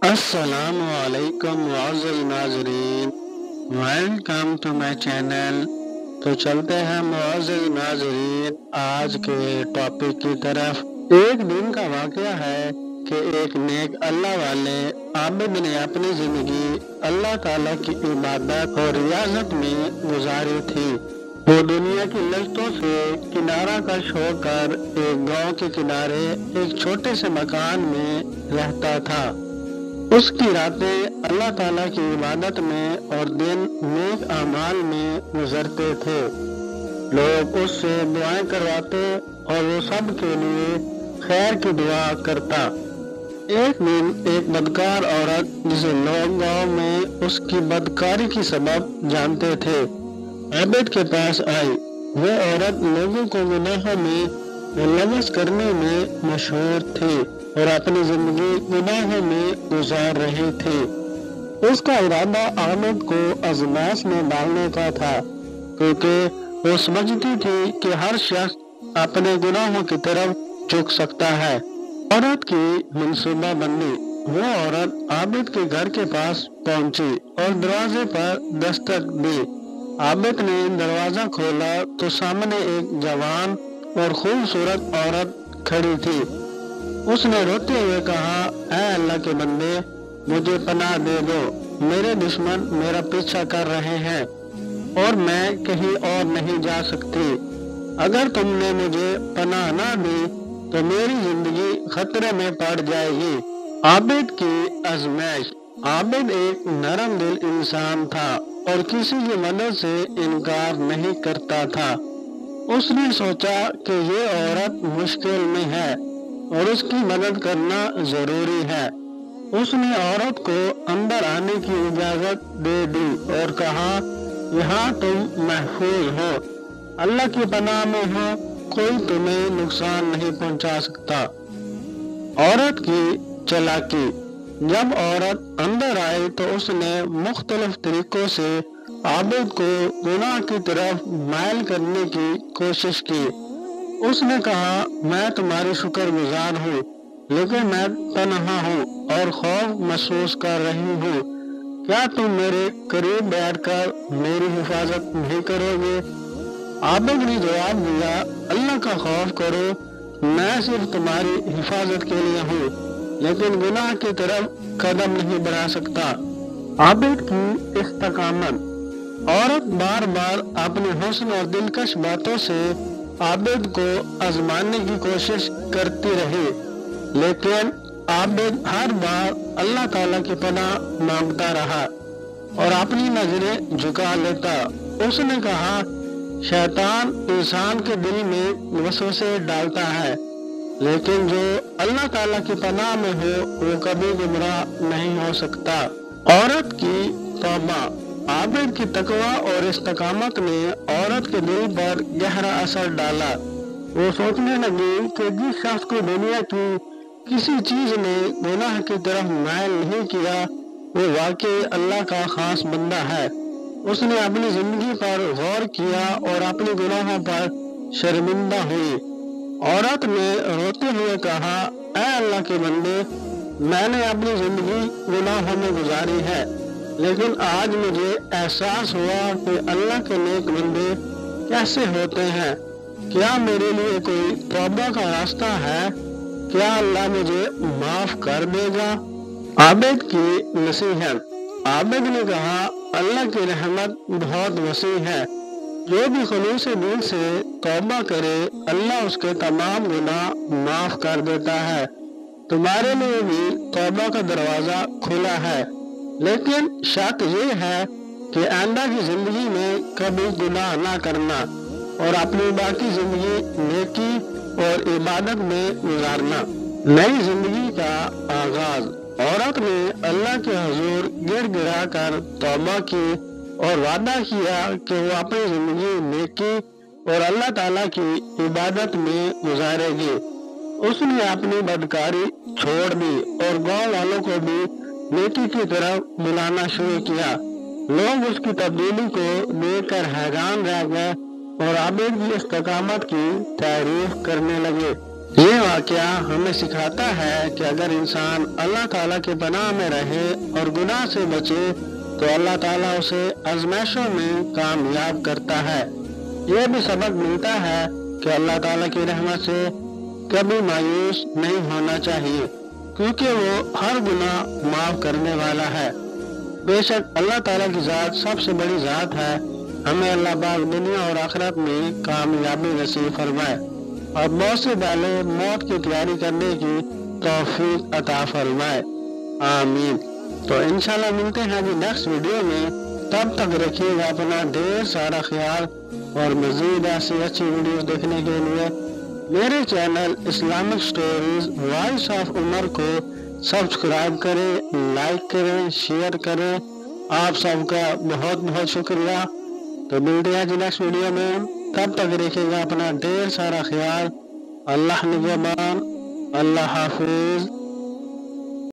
السلام علیکم معزز ناظرین، ویلکم ٹو مائی چینل۔ تو چلتے ہیں معزز ناظرین آج کے ٹاپک کی طرف۔ ایک دن کا واقعہ ہے کہ ایک نیک اللہ والے عابد نے اپنی زندگی اللہ تعالیٰ کی عبادت اور ریاضت میں گزاری تھی۔ وہ دنیا کی لذتوں سے کنارہ کش ہو کر ایک گاؤں کے کنارے ایک چھوٹے سے مکان میں رہتا تھا۔ اس کی راتیں اللہ تعالیٰ کی عبادت میں اور دن نیک اعمال میں گزرتے تھے۔ لوگ اس سے دعائیں کرواتے اور وہ سب کے لیے خیر کی دعا کرتا۔ ایک دن ایک بدکار عورت جسے لوگ گاؤں میں اس کی بدکاری کی سبب جانتے تھے، عابد کے پاس آئی۔ وہ عورت لوگوں کو گناہوں میں ملوث کرنے میں مشہور تھی اور اپنی زندگی گناہوں میں گزار رہی تھی۔ اس کا ارادہ عابد کو آزمائش میں ڈالنے کا تھا، کیونکہ وہ سمجھتی تھی کہ ہر شخص اپنے گناہوں کی طرف جھک سکتا ہے۔ عورت کی منصوبہ بندی۔ وہ عورت عابد کے گھر کے پاس پہنچی اور دروازے پر دستک دی۔ عابد نے دروازہ کھولا تو سامنے ایک جوان اور خوبصورت عورت کھڑی تھی۔ اس نے روتے ہوئے کہا، اے اللہ کے بندے، مجھے پناہ دے دو، میرے دشمن میرا پیچھا کر رہے ہیں اور میں کہیں اور نہیں جا سکتی۔ اگر تم نے مجھے پناہ نہ دی تو میری زندگی خطرے میں پڑ جائے گی۔ عابد کی آزمائش۔ عابد ایک نرم دل انسان تھا اور کسی کی مدد سے انکار نہیں کرتا تھا۔ اس نے سوچا کہ یہ عورت مشکل میں ہے اور اس کی مدد کرنا ضروری ہے۔ اس نے عورت کو اندر آنے کی اجازت دے دی اور کہا، یہاں تم محفوظ ہو، اللہ کی پناہ میں ہو، کوئی تمہیں نقصان نہیں پہنچا سکتا۔ عورت کی چالاکی۔ جب عورت اندر آئی تو اس نے مختلف طریقوں سے عابد کو گناہ کی طرف مائل کرنے کی کوشش کی۔ اس نے کہا، میں تمہاری شکر گزار ہوں، لیکن میں تنہا ہوں اور خوف محسوس کر رہی ہوں۔ کیا تم میرے قریب بیٹھ کر میری حفاظت نہیں کرو گے؟ عابد نے جواب دیا، اللہ کا خوف کرو، میں صرف تمہاری حفاظت کے لیے ہوں، لیکن گناہ کی طرف قدم نہیں بڑھا سکتا۔ عابد کی استقامت۔ عورت بار بار اپنی حسن اور دلکش باتوں سے عابد کو آزمانے کی کوشش کرتی رہی، لیکن عابد ہر بار اللہ تعالیٰ کی پناہ مانگتا رہا اور اپنی نظریں جھکا لیتا۔ اس نے کہا، شیطان انسان کے دل میں وسوسے ڈالتا ہے، لیکن جو اللہ تعالیٰ کی پناہ میں ہو وہ کبھی گمراہ نہیں ہو سکتا۔ عورت کی توبہ۔ عابد کی تقویٰ اور استقامت نے عورت کے دل پر گہرا اثر ڈالا۔ وہ سوچنے لگی کہ جس شخص کو دنیا کی کسی چیز نے گناہ کی طرف مائل نہیں کیا وہ واقعی اللہ کا خاص بندہ ہے۔ اس نے اپنی زندگی پر غور کیا اور اپنے گناہوں پر شرمندہ ہوئی۔ عورت نے روتے ہوئے کہا، اے اللہ کے بندے، میں نے اپنی زندگی گناہوں میں گزاری ہے، لیکن آج مجھے احساس ہوا کہ اللہ کے نیک بندے کیسے ہوتے ہیں۔ کیا میرے لیے کوئی توبہ کا راستہ ہے؟ کیا اللہ مجھے معاف کر دے گا؟ عابد کی نصیحت۔ عابد نے کہا، اللہ کی رحمت بہت وسیع ہے، جو بھی خلوص دل سے توبہ کرے اللہ اس کے تمام گناہ معاف کر دیتا ہے۔ تمہارے لیے بھی توبہ کا دروازہ کھلا ہے، لیکن شرط یہ ہے کہ آئندہ کی زندگی میں کبھی گناہ نہ کرنا اور اپنی باقی زندگی نیکی اور عبادت میں گزارنا۔ نئی زندگی کا آغاز۔ عورت نے اللہ کے حضور گڑ گڑا کر توبہ کی اور وعدہ کیا کہ وہ اپنی زندگی نیکی اور اللہ تعالیٰ کی عبادت میں گزارے گی۔ اس نے اپنی بدکاری چھوڑ دی اور گاؤں والوں کو بھی نیکی کی طرف بلانا شروع کیا۔ لوگ اس کی تبدیلی کو دیکھ کر حیران رہ گئے اور عابد کی استقامت کی تعریف کرنے لگے۔ یہ واقعہ ہمیں سکھاتا ہے کہ اگر انسان اللہ تعالیٰ کے پناہ میں رہے اور گناہ سے بچے تو اللہ تعالیٰ اسے آزمائشوں میں کامیاب کرتا ہے۔ یہ بھی سبق ملتا ہے کہ اللہ تعالیٰ کی رحمت سے کبھی مایوس نہیں ہونا چاہیے، کیونکہ وہ ہر گناہ معاف کرنے والا ہے۔ بے شک اللہ تعالیٰ کی ذات سب سے بڑی ذات ہے۔ ہمیں اللہ پاک دنیا اور آخرت میں کامیابی نصیب فرمائے اور موت سے پہلے موت کی تیاری کرنے کی توفیق عطا فرمائے، آمین۔ تو انشاءاللہ ملتے ہیں ابھی نیکسٹ ویڈیو میں، تب تک رکھیے گا اپنا ڈھیر سارا خیال، اور مزید ایسی اچھی ویڈیوز دیکھنے کے لیے میرے channel Islamic stories voice of Umar کو سبسکرائب کریں، لائک کریں، شیئر کریں۔ آپ سب کا بہت بہت شکریہ۔ تو ملتے ہیں نیکسٹ ویڈیو میں، تب تک رکھیے گا اپنا ڈھیر سارا خیال۔ اللہ نگہبان، اللہ حافظ۔